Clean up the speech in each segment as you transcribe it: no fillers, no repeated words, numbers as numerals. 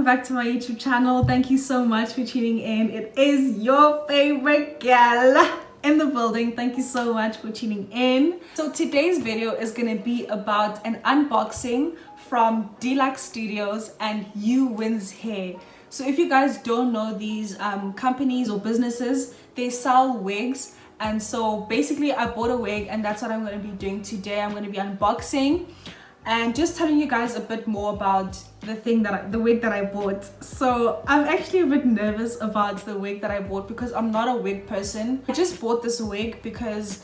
back to my YouTube channel. Thank you so much for tuning in. It is your favorite gal in the building. Thank you so much for tuning in. So today's video is going to be about an unboxing from Deluxe Studios and Uwinshair. So if you guys don't know these companies or businesses, they sell wigs. And so basically I bought a wig and that's what I'm going to be doing today. I'm going to be unboxing and just telling you guys a bit more about the wig that I bought. So I'm actually a bit nervous about the wig that I bought because I'm not a wig person. I just bought this wig because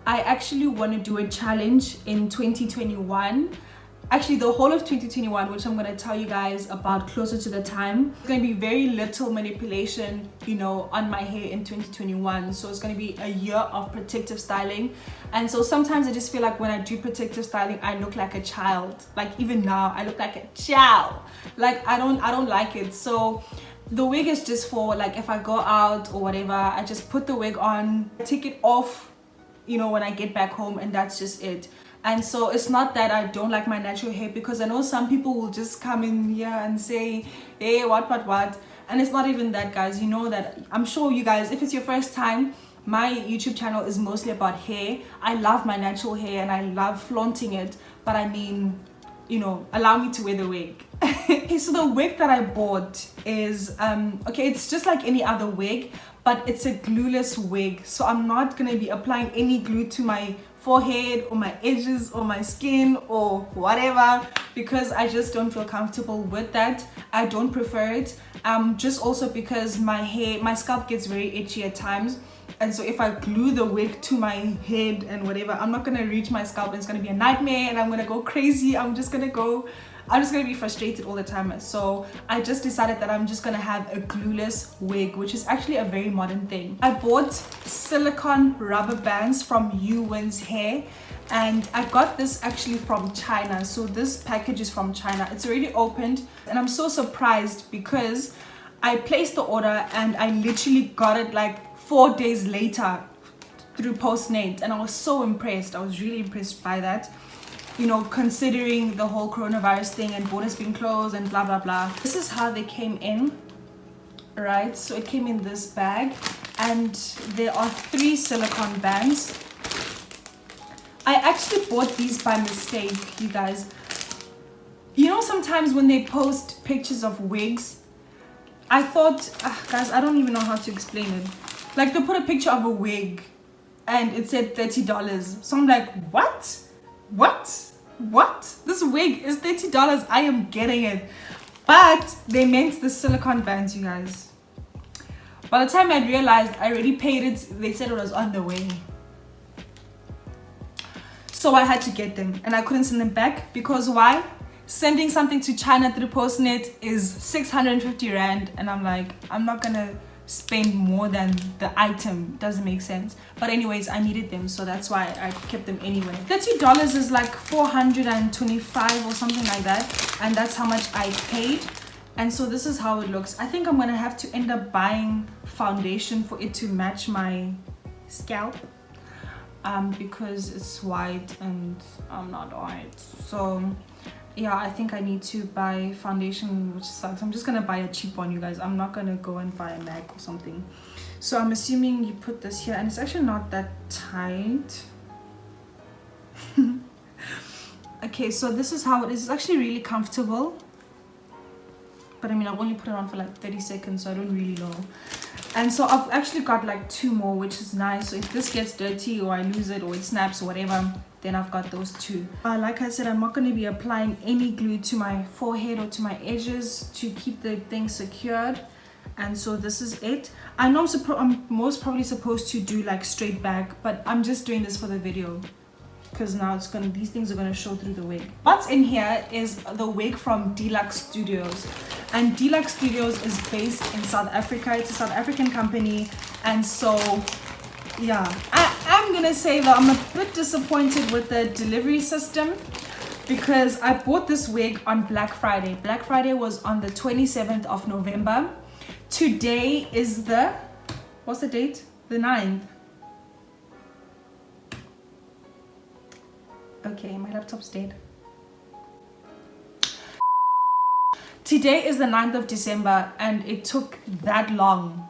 I actually want to do a challenge in 2021. Actually, the whole of 2021, which I'm going to tell you guys about closer to the time. It's going to be very little manipulation, you know, on my hair in 2021. So it's going to be a year of protective styling. And so sometimes I just feel like when I do protective styling, I look like a child. Like even now, I look like a child. Like I don't like it. So the wig is just for like if I go out or whatever, I just put the wig on, take it off, you know, when I get back home, and that's just it. And so it's not that I don't like my natural hair, because I know some people will just come in here and say, hey, what. And it's not even that, guys. You know that, I'm sure you guys, if it's your first time, my YouTube channel is mostly about hair. I love my natural hair and I love flaunting it. But I mean, you know, allow me to wear the wig. Okay, so the wig that I bought is, okay, it's just like any other wig, but it's a glueless wig. So I'm not going to be applying any glue to my forehead or my edges or my skin or whatever, because I just don't feel comfortable with that. I don't prefer it. Just also because my scalp gets very itchy at times, and so if I glue the wig to my head and whatever, I'm not gonna reach my scalp and it's gonna be a nightmare and I'm gonna go crazy. I'm just gonna be frustrated all the time. So I just decided that I'm just gonna have a glueless wig, which is actually a very modern thing. I bought silicone rubber bands from Uwinshair, and I got this actually from China. So this package is from China. It's already opened, and I'm so surprised because I placed the order and I literally got it like 4 days later through Postmate, and I was so impressed. I was really impressed by that, you know, considering the whole coronavirus thing and borders being closed and blah blah blah. This is how they came in, right? So it came in this bag, and there are 3 silicone bands. I actually bought these by mistake, you guys. You know, sometimes when they post pictures of wigs, I thought, guys, I don't even know how to explain it. Like, they put a picture of a wig and it said $30. So I'm like, what? This wig is $30. I am getting it. But they meant the silicone bands, you guys. By the time I realized I already paid it, they said it was on the way. So I had to get them, and I couldn't send them back because why? Sending something to China through Postnet is 650 Rand, and I'm like, I'm not gonna spend more than the item. Doesn't make sense. But anyways, I needed them, so that's why I kept them anyway. $30 is like 425 or something like that, and that's how much I paid. And so this is how it looks. I think I'm gonna have to end up buying foundation for it to match my scalp, because it's white and I'm not white. So yeah, I think I need to buy foundation, which sucks. I'm just gonna buy a cheap one, you guys. I'm not gonna go and buy a MAC or something. So I'm assuming you put this here, and it's actually not that tight. Okay, so this is how it is. It's actually really comfortable, but I mean, I've only put it on for like 30 seconds, so I don't really know. And so I've actually got like 2 more, which is nice. So if this gets dirty or I lose it or it snaps or whatever, then I've got those 2. Like I said, I'm not going to be applying any glue to my forehead or to my edges to keep the thing secured. And so this is it. I know I'm most probably supposed to do like straight back, but I'm just doing this for the video because now these things are going to show through the wig. What's in here is the wig from Deluxe Studios, and Deluxe Studios is based in South Africa. It's a South African company, and so yeah, I'm gonna say that I'm a bit disappointed with the delivery system, because I bought this wig on Black Friday. Black Friday was on the 27th of November. Today is the, what's the date? The 9th. Okay, my laptop's dead. Today is the 9th of December and it took that long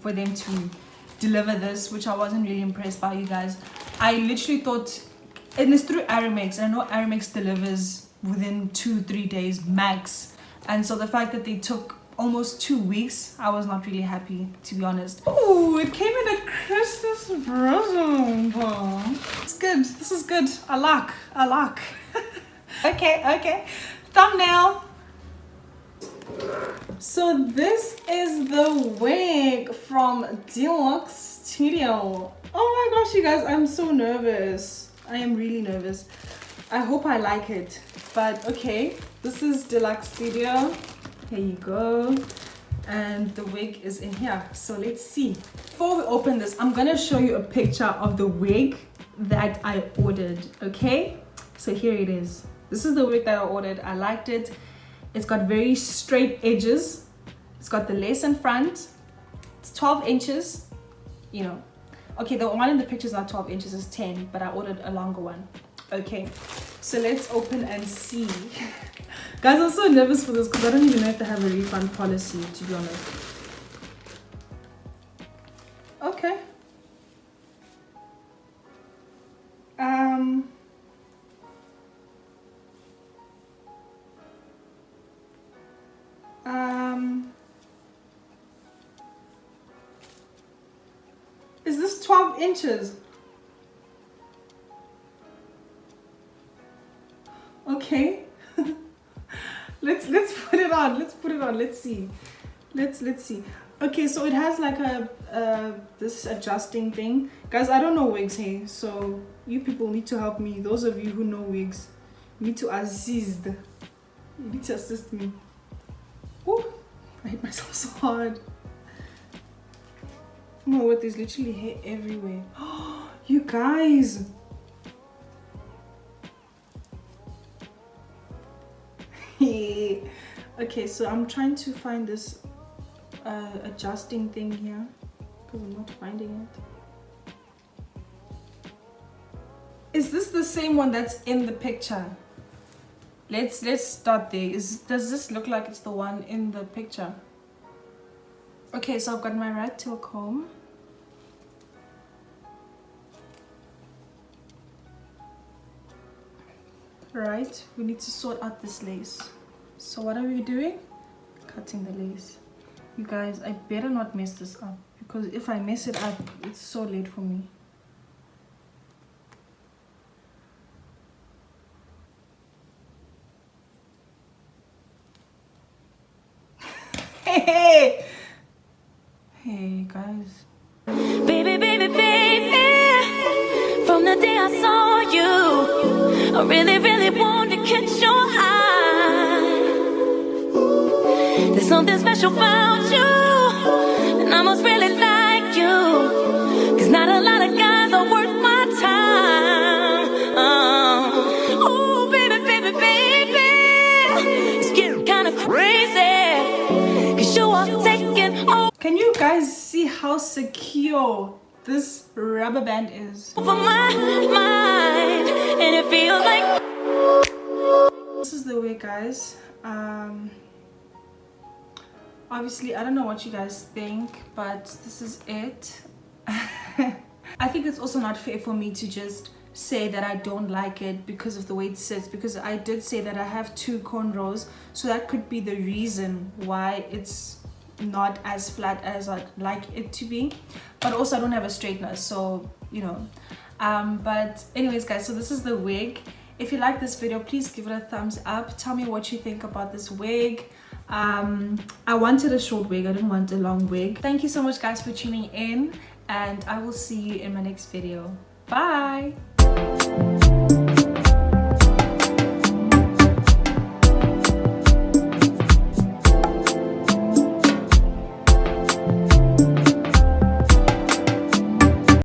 for them to deliver this, which I wasn't really impressed by, you guys. I literally thought, and it's through Aramex, and I know Aramex delivers within 2-3 days max, and so the fact that they took almost 2 weeks, I was not really happy, to be honest. Oh, it came in a Christmas present. It's good. This is good. I like. Okay. Thumbnail. So this is the wig from Deluxe Studio. Oh my gosh, you guys, I'm so nervous. I am really nervous. I hope I like it. But okay, this is Deluxe Studio. Here you go. And the wig is in here. So let's see. Before we open this, I'm gonna show you a picture of the wig that I ordered. Okay, so here it is. This is the wig that I ordered. I liked it. It's got very straight edges. It's got the lace in front. It's 12 inches, you know. Okay, the one in the picture is not 12 inches, it's 10, but I ordered a longer one. Okay, so let's open and see. Guys, I'm so nervous for this because I don't even know if they have a refund policy, to be honest. Okay. Is this 12 inches? Okay. let's put it on. Let's see. Let's see. Okay, so it has like a this adjusting thing. Guys, I don't know wigs, hey, so you people need to help me. Those of you who know wigs, you need to assist. You need to assist me. Ooh, I hit myself so hard. Oh my word, there's literally hair everywhere. Oh, you guys. Okay, so I'm trying to find this adjusting thing here because I'm not finding it. Is this the same one that's in the picture? Let's start there. Does this look like it's the one in the picture? Okay, so I've got my rat tail comb. Right, we need to sort out this lace. So what are we doing? Cutting the lace. You guys, I better not mess this up because if I mess it up, it's so late for me. Hey guys. Baby, from the day I saw you, I really wanted to catch your eye. There's something special about you, and I must really like you, 'cause not a lot of guys are worth my time. Oh, baby, it's getting kind of crazy, 'cause you are taking over. Can you guys see how secure this rubber band is? For my mind, and it feels like this is the way, guys. Obviously I don't know what you guys think, but this is it. I think it's also not fair for me to just say that I don't like it because of the way it sits, because I did say that I have 2 cornrows, so that could be the reason why it's not as flat as I'd like it to be. But also I don't have a straightener, so you know. But anyways, guys, so this is the wig. If you like this video, please give it a thumbs up. Tell me what you think about this wig. I wanted a short wig, I didn't want a long wig. Thank you so much, guys, for tuning in, and I will see you in my next video. Bye.